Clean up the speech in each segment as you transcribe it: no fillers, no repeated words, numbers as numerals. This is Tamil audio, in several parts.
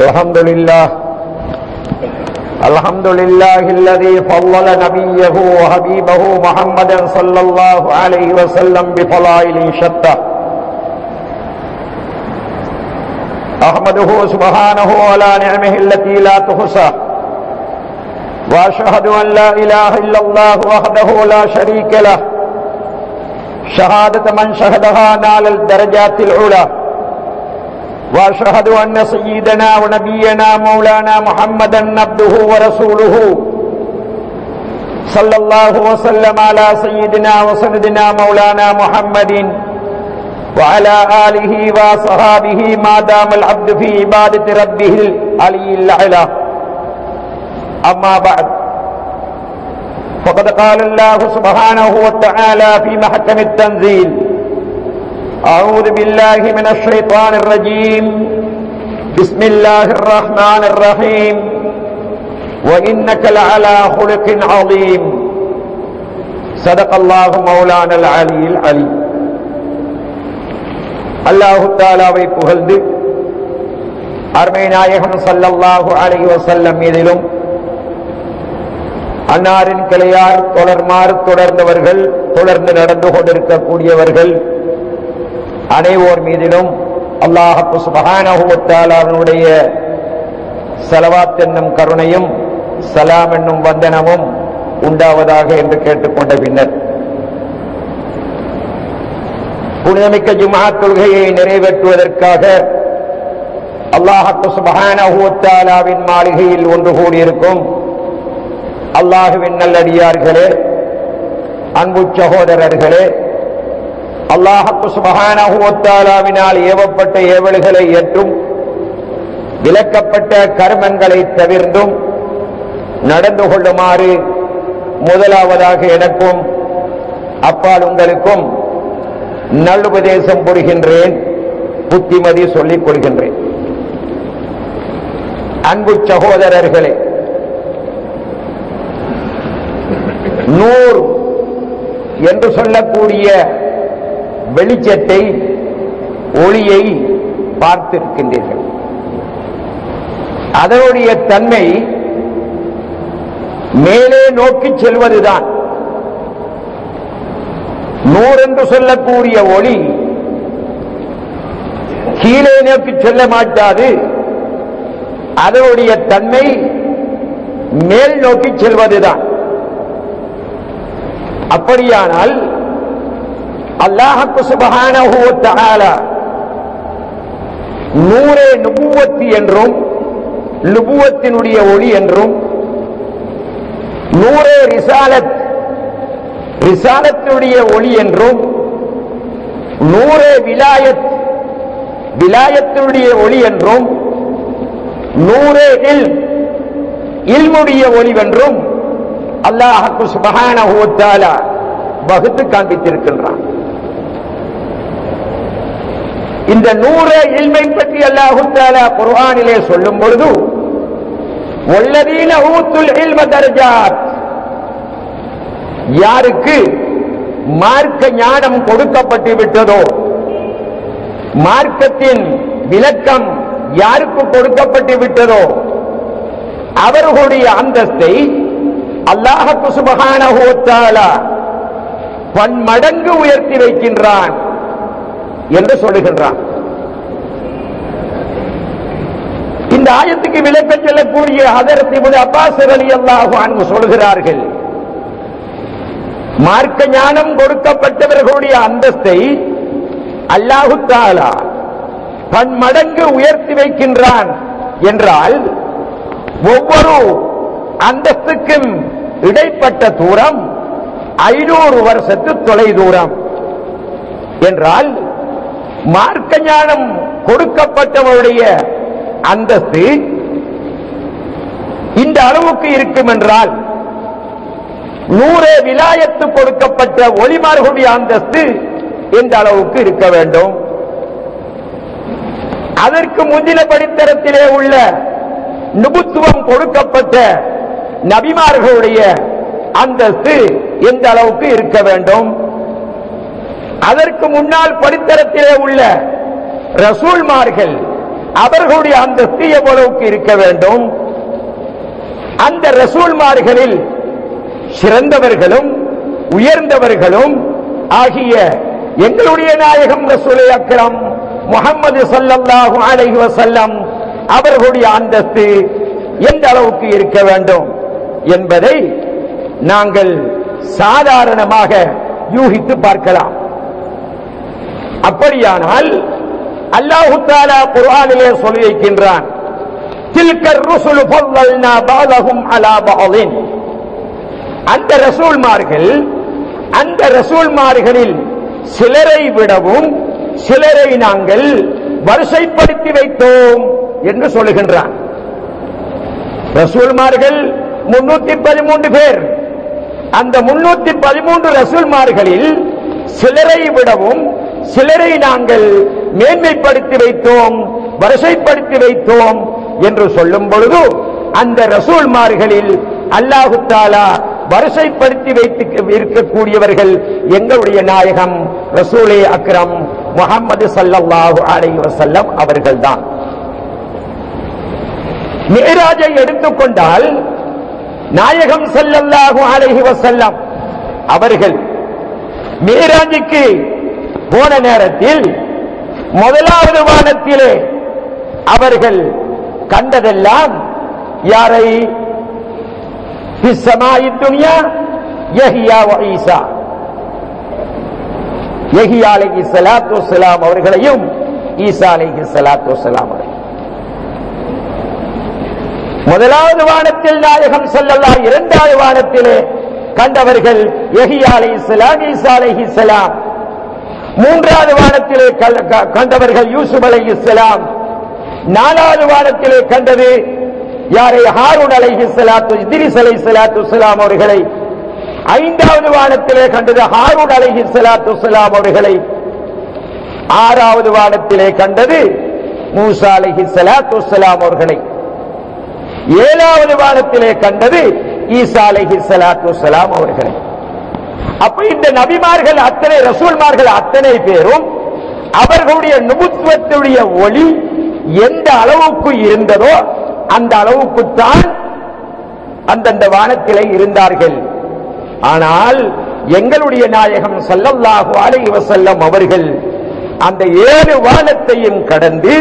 الحمد لله الذي فضل نبيه وحبيبه محمدا صلى الله عليه وسلم بفضائل شتى. أحمده سبحانه على نعمه التي لا تحصى، وأشهد أن لا إله إلا الله وحده لا شريك له، شهادة من شهدها نال الدرجات العلى. وأشهد أن سيدنا ونبينا مولانا محمدا عبده ورسوله صلى الله وسلم على سيدنا وسندنا مولانا محمد وعلى آله وصحابه ما دام العبد في عبادة ربه العلي الأعلى. أما بعد، فقد قال الله سبحانه وتعالى في محكم التنزيل: أعوذ بالله من الشيطان الرجيم، بسم الله الرحمن الرحيم، وإنك لعلى خلق عظيم. صدق الله مولانا العلي العلي. அல்லாஹு தஆலாவை புகழ்ந்து அருமை நாயகம் ஸல்லல்லாஹு அலைஹி வஸல்லம் மீதிலும் அன்னாரின் கிளையார் தொடர்மாறு தொடர்ந்தவர்கள் தொடர்ந்து நடந்து கொண்டிருக்கக்கூடியவர்கள் அனைவோர் மீதிலும் அல்லாஹ் சுப்ஹானஹு வ தஆலாவுடைய ஸலவாத் என்னும் கருணையும் சலாம் என்னும் வந்தனமும் உண்டாவதாக என்று கேட்டுக்கொண்ட பின்னர், புனிதமிக்க ஜும்ஆ தொழுகையை நிறைவேற்றுவதற்காக அல்லாஹ் சுப்ஹானஹு வ தஆலாவின் மாளிகையில் ஒன்று கூடியிருக்கும் அல்லாஹ்வின் நல்லடியார்களே, அன்பு சகோதரர்களே, அல்லாஹ் சுப்ஹானஹு வ தஆலாவினால் ஏவப்பட்ட ஏவல்களை ஏற்றும் விலக்கப்பட்ட கர்மங்களை தவிர்த்தும் நடந்து கொள்ளுமாறு முதலாவதாக எனக்கும் அப்பால் உங்களுக்கும் நல்லுபதேசம் புரிகின்றேன், புத்திமதி சொல்லிக் கொள்கின்றேன். அன்பு சகோதரர்களே, நூர் என்று சொல்லக்கூடிய வெளிச்சத்தை, ஒளியை பார்த்திருக்கின்றீர்கள். அதனுடைய தன்மை மேலே நோக்கி செல்வதுதான். நூர் என்று சொல்லக்கூடிய ஒளி கீழே நோக்கி செல்ல மாட்டாது. அதனுடைய தன்மை மேல் நோக்கி செல்வதுதான். அப்படியானால் அல்லாஹ் சுப்ஹானஹு வ தஆலா நூரே நுபுவத் என்றும் நுபுவத்தினுடைய ஒளி என்றும், நூரே ரிசாலத் ரிசாலத்தினுடைய ஒளி என்றும், நூரே விலாயத் விலாயத்தினுடைய ஒளி என்றும், நூரே இல்முடைய ஒளி என்றும் அல்லாஹ் சுப்ஹானஹு வ தஆலா வகுத்து காண்பித்திருக்கின்றான். இந்த நூரே இல்மை பற்றி அல்லாஹ் தஆலா குர்ஆனிலே சொல்லும் பொழுது, வல்லதீன ஊத்துல் இல்ம தரஜாத், யாருக்கு மார்க்க ஞானம் கொடுக்கப்பட்டு விட்டதோ, மார்க்கத்தின் விளக்கம் யாருக்கு கொடுக்கப்பட்டு விட்டதோ அவர்களுடைய அந்தஸ்தை அல்லாஹ் சுப்ஹானஹு வ தஆலா பன்மடங்கு உயர்த்தி வைக்கின்றான் என்று சொல்லுகின்றான். இந்த ஆயத்துக்கு விளக்கம் சொல்லக்கூடிய ஹதரத் இப்னு அப்பாஸ் ரலியல்லாஹு அன்ஹு சொல்கிறார்கள், மார்க்க ஞானம் கொடுக்கப்பட்டவர்களுடைய அந்தஸ்தை அல்லாஹ் தஆலா பன்மடங்கு உயர்த்தி வைக்கின்றான் என்றால், ஒவ்வொரு அந்தஸ்துக்கும் இடைப்பட்ட தூரம் 500 வருஷத்து தொலை தூரம் என்றால், மார்க்க ஞானம் கொடுக்கப்பட்டவருடைய அந்தஸ்து இந்த அளவுக்கு இருக்கும் என்றால், நூரே விலாயத்து கொடுக்கப்பட்ட ஒளிமார்களுடைய அந்தஸ்து எந்த அளவுக்கு இருக்க வேண்டும்? அதற்கு முந்தின படித்தரத்திலே உள்ள நுபுத்துவம் கொடுக்கப்பட்ட நபிமார்களுடைய அந்தஸ்து எந்த அளவுக்கு இருக்க வேண்டும்? அதற்கு முன்னால் படித்தரத்திலே உள்ள ரசூல்மார்கள் அவர்களுடைய அந்தஸ்து எவ்வளவுக்கு இருக்க வேண்டும்? அந்த ரசூல்மார்களில் சிறந்தவர்களும் உயர்ந்தவர்களும் ஆகிய எங்களுடைய நாயகம் ரசூலே அக்ரம் முஹம்மது ஸல்லல்லாஹு அலைஹி வஸல்லம் அவர்களுடைய அந்தஸ்து எந்த அளவுக்கு இருக்க வேண்டும் என்பதை நாங்கள் சாதாரணமாக யூகித்து பார்க்கலாம். அப்படியானால் அல்லாஹு தஆலா குர்ஆனிலே சொல்லி இருக்கின்றான், தில்கர் ருசுலு ஃபல்லல்னா பஅதஹும் அலா பஅதின். அந்த ரசூல்மார்களில் சிலரை விடவும் சிலரை நாங்கள் வரிசைப்படுத்தி வைத்தோம் என்று சொல்லுகின்றான். ரசூல்மார்கள் 313 பேர். அந்த 313 ரசூல்மார்களில் சிலரை விடவும் சிலரை நாங்கள் மேன்மைப்படுத்தி வைத்தோம், வரிசைப்படுத்தி வைத்தோம் என்று சொல்லும் பொழுது அந்த ரசூல்மார்களில் அல்லாஹு தஆலா வரிசைப்படுத்தி வைத்து இருக்கக்கூடியவர்கள் எங்களுடைய நாயகம் ரசூலே அக்ரம் முஹம்மது ஸல்லல்லாஹு அலைஹி வஸல்லம் அவர்கள்தான். மிஅராஜை எடுத்துக்கொண்டால் நாயகம் ஸல்லல்லாஹு அலைஹி வஸல்லம் அவர்கள் மிஅராஜுக்கு போன நேரத்தில் முதலாவது வானத்திலே அவர்கள் கண்டதெல்லாம் யாரை? பிஸ்ஸமாஇ துன்யா யஹ்யா வ ஈசா. யஹ்யா அலைஹிஸ்ஸலாத்து வஸ்ஸலாம் அவர்களையும் ஈசா அலைஹிஸ்ஸலாத்து வஸ்ஸலாம் அவர்களையும். முதலாவது வானத்தில் நாயகம் ஸல்லல்லாஹு, இரண்டாவது வானத்திலே கண்டவர்கள் யஹ்யா அலைஹிஸ்ஸலாம், ஈசா அலைஹிஸ்ஸலாம். மூன்றாவது வானத்திலே கண்டவர்கள் யூசுப் அலைஹிஸ்ஸலாம். நாலாவது வானத்திலே கண்டது யாரை? ஹாரூன் அலைஹிஸ்ஸலாத்து, இத்ரீஸ் அலைஹிஸ்ஸலாத்து வஸ்ஸலாம் அவர்களை. ஐந்தாவது வானத்திலே கண்டது ஹாரூன் அலைஹிஸ்ஸலாத்து வஸ்ஸலாம் அவர்களை. ஆறாவது வானத்திலே கண்டது மூசா அலைஹிஸ்ஸலாத்து வஸ்ஸலாம் அவர்களை. ஏழாவது வானத்திலே கண்டது ஈசா அலைஹிஸ்ஸலாத்து வஸ்ஸலாம் அவர்களை. அப்ப இந்த நபிமார்கள் அத்தனை ரசூல்மார்கள் அத்தனை பேரும் அவர்களுடைய நுபுத்துவத்துடைய ஒளி எந்த அளவுக்கு இருந்ததோ அந்த அளவுக்குத்தான் அந்தந்த வானத்திலே இருந்தார்கள். ஆனால் எங்களுடைய நாயகம் ஸல்லல்லாஹு அலைஹி வஸல்லம் அவர்கள் அந்த 7 வானத்தையும் கடந்து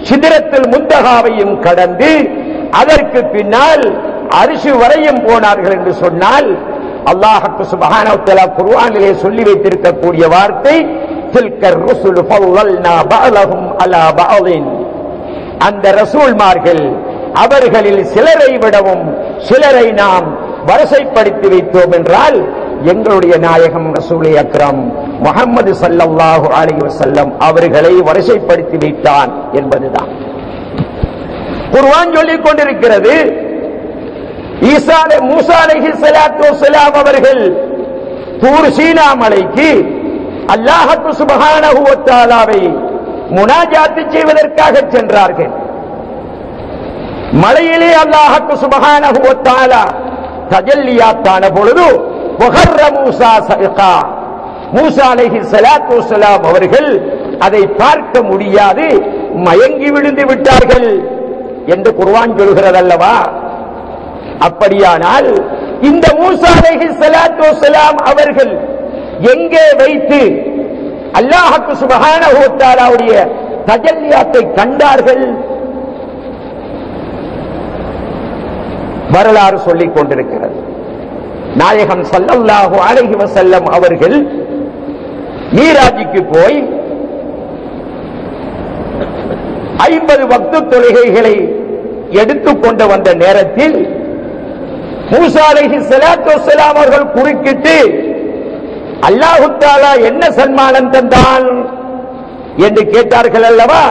சிதறத்துல் முந்தகாவையும் கடந்து அதற்கு பின்னால் அரிசி வரையும் போனார்கள் என்று சொன்னால் அல்லாஹ் சுப்ஹானஹு வ தஆலா குர்ஆனிலே சொல்லி வைத்திருக்கக்கூடிய வார்த்தை தில்கர் ருசுலு ஃபல்லல்னா பஅதஹும் அலா பஅதின். அந்த ரசூல்மார்கள் அவர்களில் சிலரை விடவும் சிலரை நாம் வரிசைப்படுத்தி வைத்தோம் என்றால் எங்களுடைய நாயகம் ரசூலே அக்ரம் முஹம்மது ஸல்லல்லாஹு அலைஹி வஸல்லம் அவர்களை வரிசைப்படுத்தி வைத்தான் என்பதுதான் குர்ஆன் சொல்லிக் கொண்டிருக்கிறது. மூசா அலைஹிஸ்ஸலாத்து வஸ்ஸலாம் அவர்கள் தூர் சீனா மலைக்கு அல்லாஹ் சுப்ஹானஹு வ தஆலாவை முனாஜாத் செய்வதற்காக சென்றார்கள். மலையிலே அல்லாஹ் சுப்ஹானஹு வ தஆலா தஜல்லியாத்தான பொழுது வஹர்ர மூசா சயிகா, மூசா அலைஹிஸ்ஸலாத்து வஸ்ஸலாம் அவர்கள் அதை பார்க்க முடியாது மயங்கி விழுந்து விட்டார்கள் என்று குர்ஆன் சொல்கிறது அல்லவா? அப்படியானால் இந்த மூசா அலைஹிஸ்ஸலாத்து வஸ்ஸலாம் அவர்கள் எங்கே வைத்து அல்லாஹ் சுப்ஹானஹு வ தஆலாவுடைய தஜல்லியாத்தை கண்டார்கள்? வரலாறு சொல்லிக் கொண்டிருக்கிறது. நாயகம் ஸல்லல்லாஹு அலைஹி வஸல்லம் அவர்கள் மீராஜுக்கு போய் 50 வக்து தொழுகைகளை எடுத்துக்கொண்டு வந்த நேரத்தில் மூசா அலைஹிஸ்ஸலாத்து வஸ்ஸலாம் அவர்கள் குறுக்கிட்டு அல்லாஹ் தஆலா என்ன சன்மானம் தந்தான் என்று கேட்டார்கள் அல்லவா?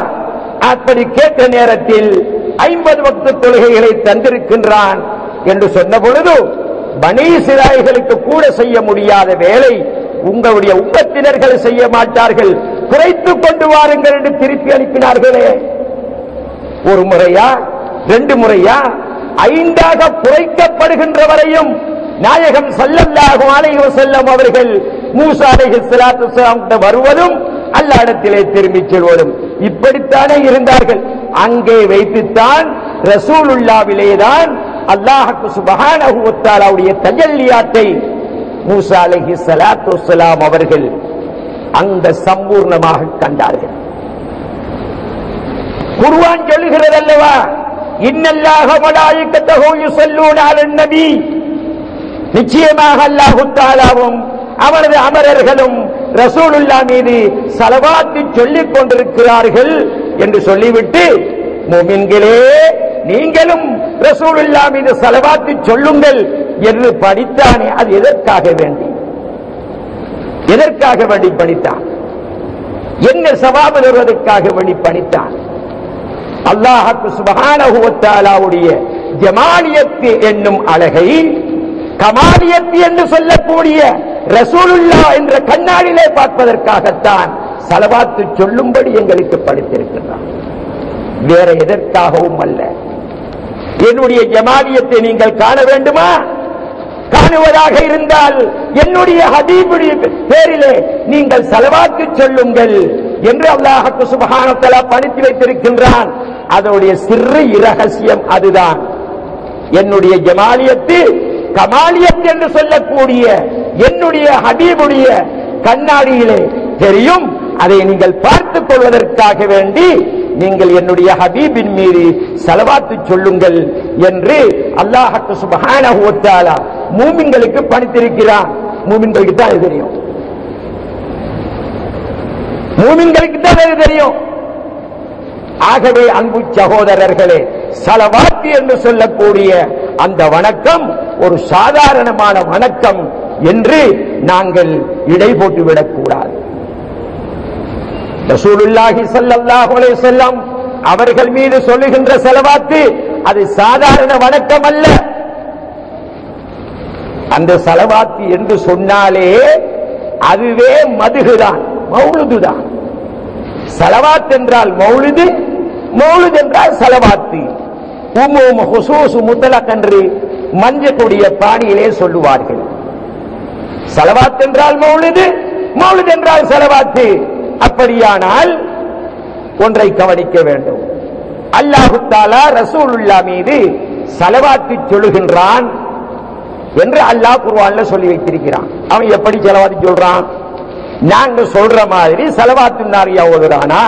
அப்படி கேட்ட நேரத்தில் 50 வக்து தொழுகைகளை தந்திருக்கின்றான் என்று சொன்ன பொழுது பனி இஸ்ராயீலுக்கு கூட செய்ய முடியாத வேலை உங்களுடைய உம்மத்தினர்கள் செய்ய மாட்டார்கள், குறைத்துக் கொண்டு வாருங்கள் என்று திருப்பி அனுப்பினார்களே. ஒரு முறையா 2 முறையா 5ஆக குறைக்கப்படுகின்ற வரையும் நாயகம் ஸல்லல்லாஹு அலைஹி வஸல்லம் அவர்கள் மூசா அலைஹிஸ்ஸலாத்து வஸ்ஸலாம் வருவதும் அல்லாஹ்விடத்திலே திரும்பிச் செல்வதும் இப்படித்தானே இருந்தார்கள். அங்கே வைத்துத்தான் ரசூலுல்லாவிலேதான் அல்லாஹ் சுப்ஹானஹு வ தஆலாவுடைய தஜல்லியாத்தை மூசா அலைஹிஸ்ஸலாத்து வஸ்ஸலாம் அவர்கள் அந்த சம்பூர்ணமாக கண்டார்கள். குர்ஆன் சொல்லுகிறது அல்லவா, இன்னல்லாஹ மலாயிகத்தஹு யுஸல்லூன அலன் நபி, நிச்சயமாக அல்லாஹ் தஆலாவும் அவரது அமரர்களும் ரசூலுல்லாஹ் மீது ஸலவாத் சொல்லிக் கொண்டிருக்கிறார்கள் என்று சொல்லிவிட்டு, முஃமின்களே நீங்களும் ரசூலுல்லாஹ் மீது ஸலவாத் சொல்லுங்கள் என்று படித்தானே, அது எதற்காக வேண்டி படித்தான்? என்ன சவாபு தருவதற்காக வேண்டி படித்தான்? அல்லாஹ் சுப்ஹானஹு வ தஆலாவுடைய ஜமாலியத் என்னும் அழகை கமாலியத் என்று சொல்லக்கூடிய ரசூலுல்லாஹ் என்ற கண்ணாடியிலே பார்ப்பதற்காகத்தான் ஸலவாத் சொல்லும்படி எங்களுக்கு படித்திருக்கிறார், வேற எதற்காகவும் அல்ல. என்னுடைய ஜமாலியத்தை நீங்கள் காண வேண்டுமா? காணுவதாக இருந்தால் என்னுடைய ஹபீபுடைய பேரிலே நீங்கள் ஸலவாத் சொல்லுங்கள் என்று அல்லாஹ் சுப்ஹானஹு வ தஆலா பணித்து வைத்திருக்கின்றான். அதனுடைய சிறு இரகசியம் அதுதான். என்னுடைய ஜமாலியத்து கமாலியத் என்று சொல்லக்கூடிய என்னுடைய ஹபீபுடைய கண்ணாடியிலே தெரியும். அதை நீங்கள் பார்த்துக் கொள்வதற்காக வேண்டி நீங்கள் என்னுடைய ஹபீபின் மீது ஸலவாத் சொல்லுங்கள் என்று அல்லாஹ் சுப்ஹானஹு வ தஆலா மூமின்களுக்கு பணித்திருக்கிறான். மூமின்களுக்கு தான் அது தெரியும், மூமின்களுக்கு தான் அது தெரியும். ஆகவே அன்பு சகோதரர்களே, ஸலவாத் என்று சொல்லக்கூடிய அந்த வணக்கம் ஒரு சாதாரணமான வணக்கம் என்று நாங்கள் இடை போட்டுவிடக் கூடாது. ரசூலுல்லாஹி ஸல்லல்லாஹு அலைஹி வஸல்லம் அவர்கள் மீது சொல்லுகின்ற ஸலவாத் அது சாதாரண வணக்கம் அல்ல. அந்த ஸலவாத் என்று சொன்னாலே அதுவே மதுகுதான், மௌலிதுதான். ஸலவாத் என்றால் மௌலிது, மௌலித் என்றால் ஸலவாத். உமூம் ஹுசூஸ் முத்லக் என்று மஞ்சக்கூடிய பாணியிலே சொல்லுவார்கள். ஸலவாத் என்றால் மௌலிது, மௌலித் என்றால் ஸலவாத். அப்படியானால் ஒன்றை கவனிக்க வேண்டும், அல்லாஹ் தஆலா ரசூலுல்லாஹ் மீது ஸலவாத் சொல்லுகின்றான் என்று அல்லாஹ் குர்ஆன்ல சொல்லி வைத்திருக்கிறான். அவன் எப்படி ஸலவாத் சொல்றான்? நாங்க சொல்ற மாதிரி ஸலவாத்து நாரியா ஓதுறானா,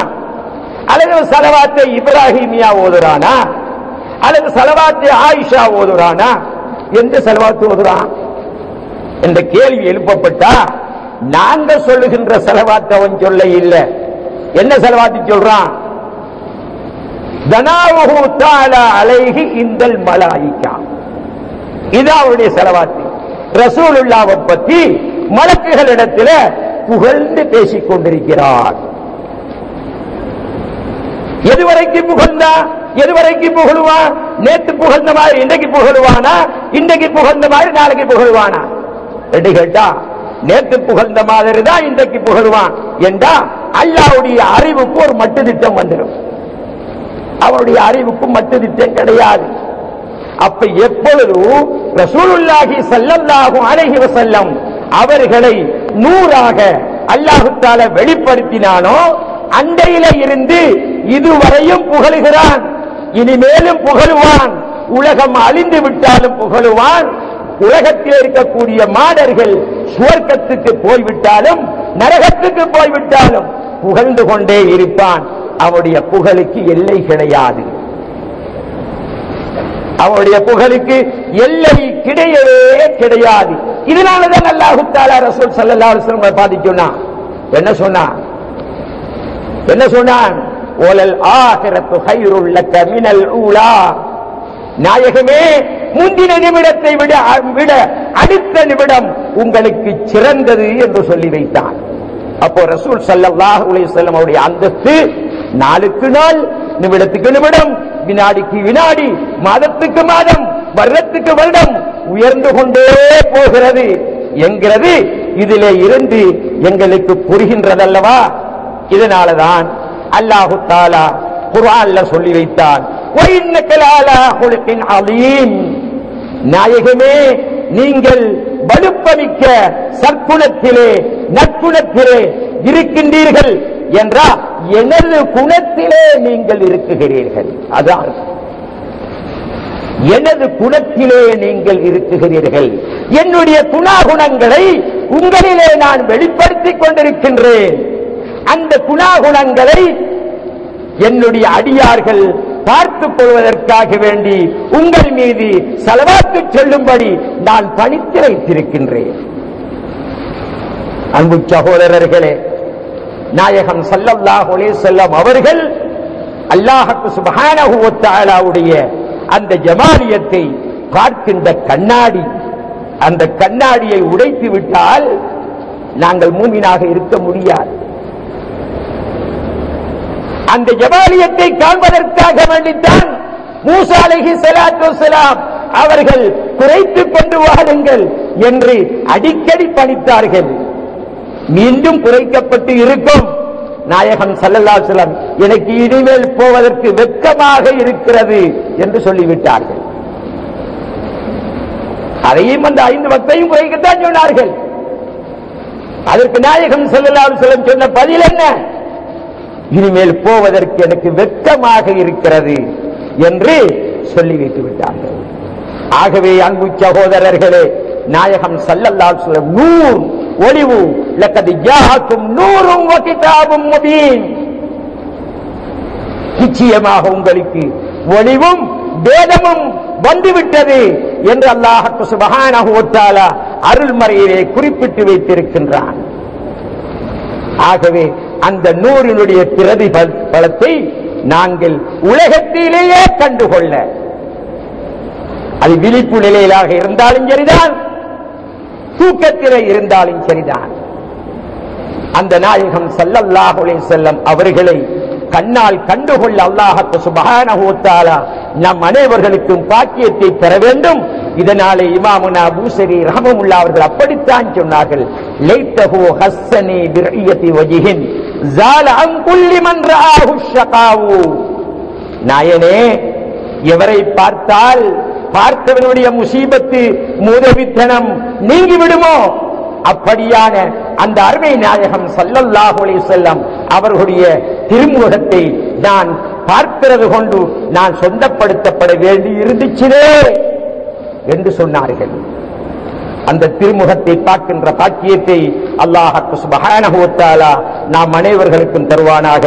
அல்லது ஸலவாத்தை இப்ராஹிமியா ஓதுறானா, அல்லது ஸலவாத்தை ஆயிஷா ஓதுறானா, எந்த ஸலவாத் ஓதுறான் என்ற கேள்வி எழுப்பப்பட்டா நாங்க சொல்லுகின்ற ஸலவாத் அவன் சொல்ல இல்ல. என்ன ஸலவாத் சொல்றான்? தனாவுஹு தஆலா அலைஹி இந்தல் மலாயிகா, இது அவருடைய ஸலவாத். ரசூலுல்லாஹ்வை பற்றி மலக்குகளிடத்தில் புகழ்ந்து பேசிக் கொண்டிருக்கிறார். எதுவரைக்கும் புகழ்ந்தா, எதுவரைக்கும் புகழுவான்? நேற்று புகழ்ந்த மாதிரி இன்றைக்கு புகழுவானா? இன்றைக்கு புகழ்ந்த மாதிரி நாளைக்கு புகழுவானா? ரெண்டு கேட்டா நேற்று புகழ்ந்த மாதிரி தான் இன்றைக்கு புகழுவான் என்றா அல்லாஹ்வுடைய அறிவுக்கு ஒரு மட்டு திட்டம் வந்துடும். அவருடைய அறிவுக்கு மட்டு திட்டம் கிடையாது. அப்ப எப்பொழுதும் ரசூலுல்லாஹி ஸல்லல்லாஹு அலைஹி வஸல்லம் அவர்களை நூறாக அல்லாஹ் தஆலா வெளிப்படுத்தினானோ அண்டையில இருந்து இதுவரையும் புகழுகிறான், இனிமேலும் புகழுவான். உலகம் அழிந்து விட்டாலும் புகழுவான். உலகத்தில் இருக்கக்கூடிய மாடர்கள் சுவர்க்கத்துக்கு போய்விட்டாலும் நரகத்துக்கு போய்விட்டாலும் புகழ்ந்து கொண்டே இருப்பான். அவருடைய புகழுக்கு எல்லை கிடையாது, அவருடைய புகழுக்கு எல்லை கிடையவே கிடையாது. இதனாலதான் அல்லாஹ் தஆலா ரசூல் ஸல்லல்லாஹு அலைஹி வஸல்லம் பார்த்து சொன்னான். என்ன சொன்னான்? ஓலல் ஆகிரத்து கைருல் லக மினல் ஊலா, நாயகமே முந்தின நிமிடத்தை விட அடுத்த நிமிடம் உங்களுக்கு சிறந்தது என்று சொல்லி வைத்தான். அப்போ ரசூல் ஸல்லல்லாஹு அலைஹி வஸல்லம் அவருடைய அந்தஸ்து நாளுக்கு நாள், நிமிடத்துக்கு நிமிடம், வினாடிக்கு வினாடி, மாதத்துக்கு மாதம், வருடத்துக்கு வருடம் உயர்ந்து கொண்டே போகிறது என்கிறது இதிலே இருந்து எங்களுக்கு புரிகின்றதல்லவா? இதனாலதான் அல்லாஹு தஆலா குர்ஆன்ல சொல்லி வைத்தான், وَإِنَّكَ لَعَلَى خُلُقٍ عَظِيمٍ, நாயகமே நீங்கள் வலுப்பமிக்க சற்குணத்திலே நற்குணத்திலே இருக்கின்றீர்கள் என்றா எனது குணத்திலே நீங்கள் இருக்குகிறீர்கள். அதான் எனது குணத்திலே நீங்கள் இருக்குகிறீர்கள். என்னுடைய குணாகுணங்களை உங்களிலே நான் வெளிப்படுத்திக் கொண்டிருக்கின்றேன். அந்த குணாகுணங்களை என்னுடைய அடியார்கள் பார்த்துக் கொள்வதற்காக வேண்டி உங்கள் மீது ஸலவாத்து சொல்லும்படி நான் பணித்து வைத்திருக்கின்றேன். அன்பு சகோதரர்களே, நாயகம் ஸல்லல்லாஹு அலைஹி வஸல்லம் அவர்கள் அல்லாஹ் சுப்ஹானஹு வ தஆலாவுடைய அந்த ஜமாலியத்தை பார்க்கின்ற கண்ணாடி, அந்த கண்ணாடியை உடைத்து விட்டால் நாங்கள் மூமினாக இருக்க முடியாது. அந்த ஜமாலியத்தை காண்பதற்காக வேண்டித்தான் மூசா அலைஹிஸ்ஸலாத்து வஸ்ஸலாம் அவர்கள் குறைத்துக் கொண்டு வாருங்கள் என்று அடிக்கடி பணித்தார்கள். மீண்டும் குறைக்கப்பட்டு இருக்கும். நாயகம் ஸல்லல்லாஹு அலைஹி வஸல்லம் எனக்கு இனிமேல் போவதற்கு வெட்கமாக இருக்கிறது என்று சொல்லிவிட்டார்கள். அதையும் அந்த 5 வக்தையும் குறைக்கத்தான் சொன்னார்கள். அதற்கு நாயகம் ஸல்லல்லாஹு அலைஹி வஸல்லம் சொன்ன பதில் என்ன? இனிமேல் போவதற்கு எனக்கு வெட்கமாக இருக்கிறது என்று சொல்லிவிட்டு விட்டார்கள். ஆகவே அன்பு சகோதரர்களே, நாயகம் ஸல்லல்லாஹு அலைஹி வஸல்லம் நூர், ஒளிவு, லக்கத் ஜாஅக்கும் நூரும் வ கிதாபும் முபீன், நிச்சயமாக உங்களுக்கு ஒளிவும் வேதமும் வந்துவிட்டது என்று அல்லாஹ் சுப்ஹானஹு வ தஆலா அருள்மறையிலே குறிப்பிட்டு வைத்திருக்கின்றான். ஆகவே அந்த நூறினுடைய பிரதிபலத்தை நாங்கள் உலகத்திலேயே கண்டுகொள்ள, அது விழிப்பு நிலையிலாக இருந்தாலும் சரிதான், தூக்கத்திலே இருந்தாலும் சரிதான், அந்த நாயகம் ஸல்லல்லாஹு அலைஹி வஸல்லம் அவர்களை கண்ணால் கண்டுகொள்ள அல்லாஹ் சுப்ஹானஹு வ தஆலா நம் அனைவர்களுக்கும் பாக்கியத்தை பெற வேண்டும். இதனாலே இமாமுனா பூஸரி ரஹ்மத்துல்லாஹி அவர்கள் அப்படித்தான் சொன்னார்கள், லைத்தஹு ஹஸ்ஸனி பிர்இயதி வஜ்ஹின் ஸால அன் குல்லி மன் ரஆஹு ஷகாவு. நாயனே, எவரை பார்த்தால் பார்த்தவனுடைய முசீபத்து, மூதவித்தனம் நீங்கி விடுமோ அப்படியான அந்த அருமை நாயகம் ஸல்லல்லாஹு அலைஹி வஸல்லம் அவர்களுடைய திருமுகத்தை நான் பார்க்கிறது கொண்டு நான் சொந்தப்படுத்தப்பட வேண்டி இருந்துச்சே என்று சொன்னார்கள். அந்த திருமுகத்தை பார்க்கின்ற பாக்கியத்தை அல்லாஹ் சுப்ஹானஹு வ தஆலா நாம் அனைவர்களுக்கும் தருவானாக.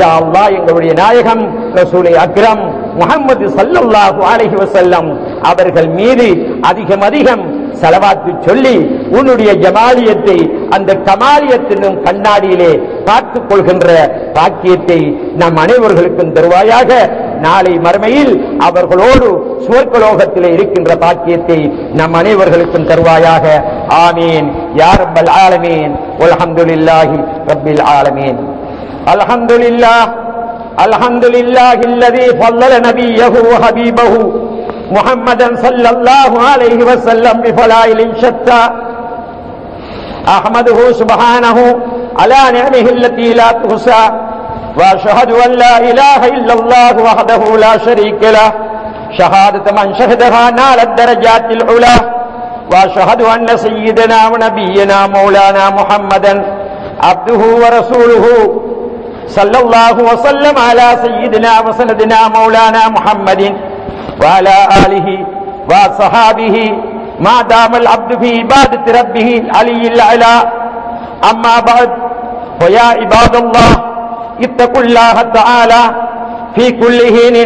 யா அல்லாஹ், எங்களுடைய நாயகம் ரசூலே அக்ரம் முஹம்மது ஸல்லல்லாஹு அலைஹி வஸல்லம் அவர்கள் மீது அதிகம் அதிகம் ஸலவாத்து சொல்லி உன்னுடைய ஜமாலியத்தை, அந்த கமாலியத்தினும் கண்ணாடியிலே பார்த்துக் கொள்கின்ற பாக்கியத்தை நம் அனைவர்களுக்கும் தருவாயாக. நாளை மறுமையில் அவர்களோடு சுவர்க்கலோகத்திலே இருக்கின்ற பாக்கியத்தை நம் அனைவர்களுக்கும் தருவாயாக. ஆமீன் யா ரப்பல் ஆலமீன். வல்ஹம்துலில்லாஹி ரப்பில் ஆலமீன். அல்ஹம்துலில்லாஹ் அல்ஹம்துலில்லாஹி அல்லதி ஃபல்லல நபியஹு வ ஹபீபஹு முஹம்மதன் ஸல்லல்லாஹு அலைஹி வஸல்லம் பிஃபலாயிலின் ஷத்தா. அஹ்மதுஹு சுப்ஹானஹு அலா நிஅமிஹி அல்லதி லா துஹ்ஸா. وأشهد أن لا إله إلا الله وحده لا شريك له شهادة من شهدها نال الدرجات العلى. وأشهد أن سيدنا ونبينا مولانا محمدا عبده ورسوله صلى الله وسلم على سيدنا وسندنا مولانا محمد وعلى آله وصحابه ما دام العبد في عبادة ربه العلي الأعلى. أما بعد، فيا عباد الله، اتقوا الله تعالى في كل حين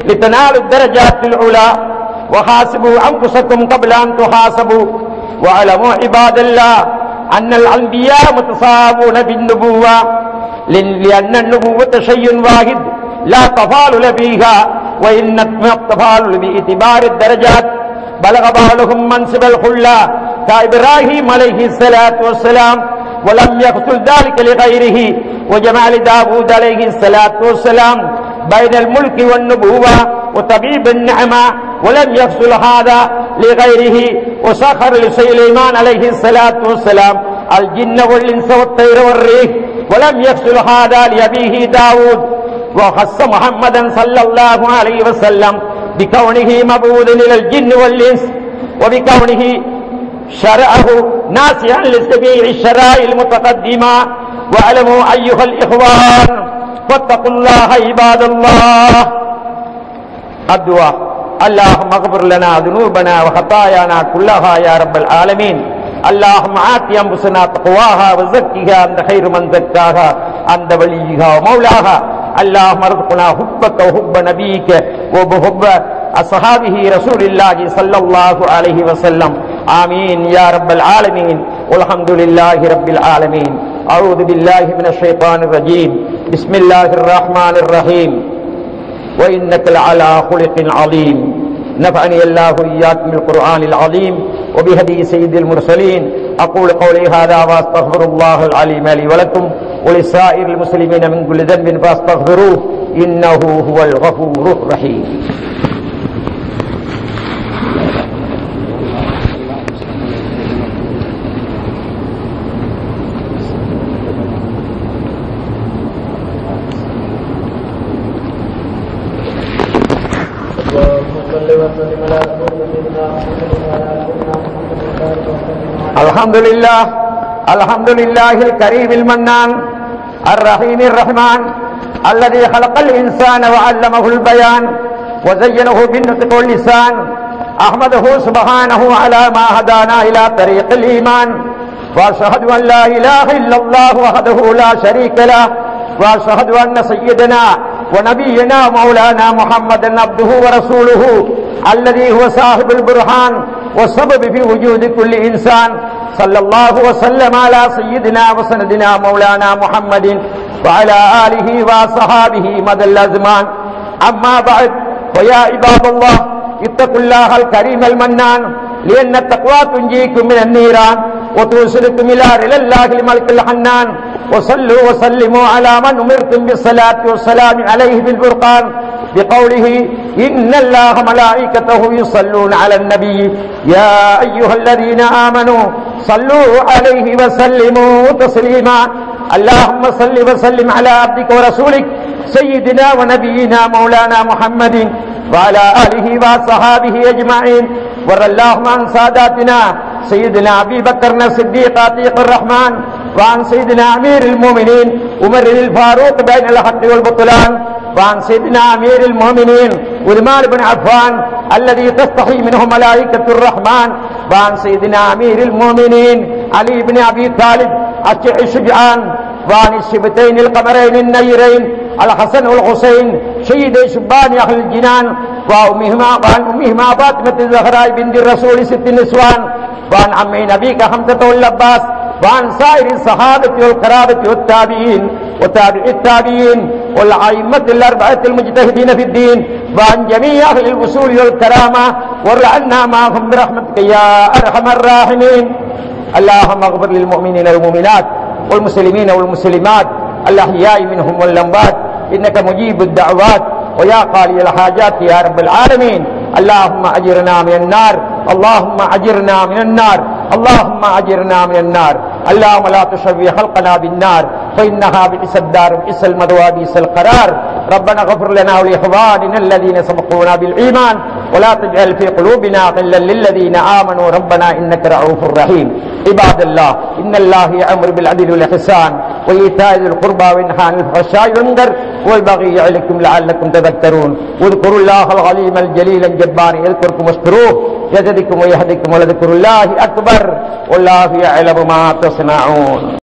لتنالوا الدرجات العلى، وحاسبوا أنفسكم قبل أن تحاسبوا. واعلموا عباد الله أن الأنبياء متساوون بالنبوة، لأن النبوة شيء واحد لا تفاضل فيها، وإن التفاضل باعتبار الدرجات بلغ بعضهم منصب الخلة كإبراهيم عليه الصلاة والسلام، ولم يقتل ذلك لغيره. وجمال داود عليه الصلاة والسلام بين الملك والنبوة وطبيب النعمة، ولم يحصل هذا لغيره. وسخر لسليمان عليه الصلاة والسلام الجن والإنس والطير والريح، ولم يحصل هذا لأبيه داود. وخص محمدا صلى الله عليه وسلم بكونه مبعوثا إلى الجن والإنس، وبكونه شرعه ناسعا لجميع الشرائع المتقدمة. واعلموا أيها الإخوان واتقوا الله عباد الله. الدعاء اللهم اغفر لنا ذنوبنا وخطايانا كلها يا رب العالمين. اللهم آت أنفسنا تقواها وزكها أنت خير من زكاها أنت وليها ومولاها. اللهم ارزقنا حبك وحب نبيك وحب أصحابه رسول الله صلى الله عليه وسلم. آمين يا رب العالمين والحمد لله رب العالمين. أعوذ بالله من الشيطان الرجيم. بسم الله الرحمن الرحيم. وإنك لعلى خلق عظيم. نفعني الله إياكم بالقرآن العظيم وبهدي سيد المرسلين. أقول قولي هذا وأستغفر الله العليم لي ولكم ولسائر المسلمين من كل ذنب فاستغفروه إنه هو الغفور الرحيم. الحمد لله الحمد لله الكريم المنان الرحيم الرحمن الذي خلق الإنسان وعلمه البيان وزينه بالنطق واللسان. أحمده سبحانه على ما هدانا إلى طريق الإيمان. وأشهد أن لا إله إلا الله وحده لا شريك له. وأشهد أن سيدنا ونبينا مولانا محمدا عبده ورسوله الذي هو صاحب البرهان والسبب في وجود كل إنسان. صلى الله وسلم على سيدنا وسندنا مولانا محمد وعلى آله وصحابه مدى الأزمان. أما بعد فيا عباد الله اتقوا الله الكريم المنان لأن التقوى تنجيكم من النيران وتوصلكم إلى الله الملك الحنان. وصلوا وسلموا على من أمرتم بالصلاة والسلام عليه بالفرقان بقوله إن الله ملائكته يصلون على النبي يا أيها الذين آمنوا صلوا عليه وسلموا تسليما. اللهم صل وسلم على عبدك ورسولك سيدنا ونبينا مولانا محمد وعلى آله وصحابه أجمعين. ورضي اللهم عن ساداتنا سيدنا أبي بكر الصديق عتيق الرحمن وعن سيدنا أمير المؤمنين عمر الفاروق بين الحق والبطلان وعن سيدنا أمير المؤمنين عثمان بن عفان الذي تستحي منه ملائكة الرحمن وعن سيدنا أمير المؤمنين علي بن أبي طالب الشجعان وعن الشبتين القمرين النيرين الحسن والحسين سيد شبان أهل الجنان وعن أمهما فاطمة الزهراء بنت الرسول ست النسوان وعن عمي نبيك حمزة والعباس وعن سائر الصحابة والقرابة والتابعين وتابع التابعين والأئمة الأربعة المجتهدين في الدين وعن جميع أهل الوصول والكرامة وارض عنا معهم برحمتك يا أرحم الراحمين. اللهم اغفر للمؤمنين والمؤمنات والمسلمين والمسلمات الأحياء منهم والأموات إنك مجيب الدعوات ويا قاضي الحاجات يا رب العالمين. اللهم أجرنا من النار اللهم أجرنا من النار اللهم أجرنا من النار. اللهم لا تشوي خلقنا بالنار فإنها بئس الدار بئس المثوى بئس القرار. ربنا اغفر لنا ولإخواننا الذين سبقونا بالإيمان ولا تجعل في قلوبنا غلا للذين آمنوا ربنا إنك رؤوف رحيم. عباد الله إن الله يأمر بالعدل والإحسان وإيتاء ذي القربى وينهى عن الفحشاء والمنكر والبغي يعظكم لعلكم تذكرون. واذكروا الله العليم الجليل الجبار يذكركم واشكروه يزدكم ويهدكم ولذكر الله أكبر والله يعلم ما تصنعون.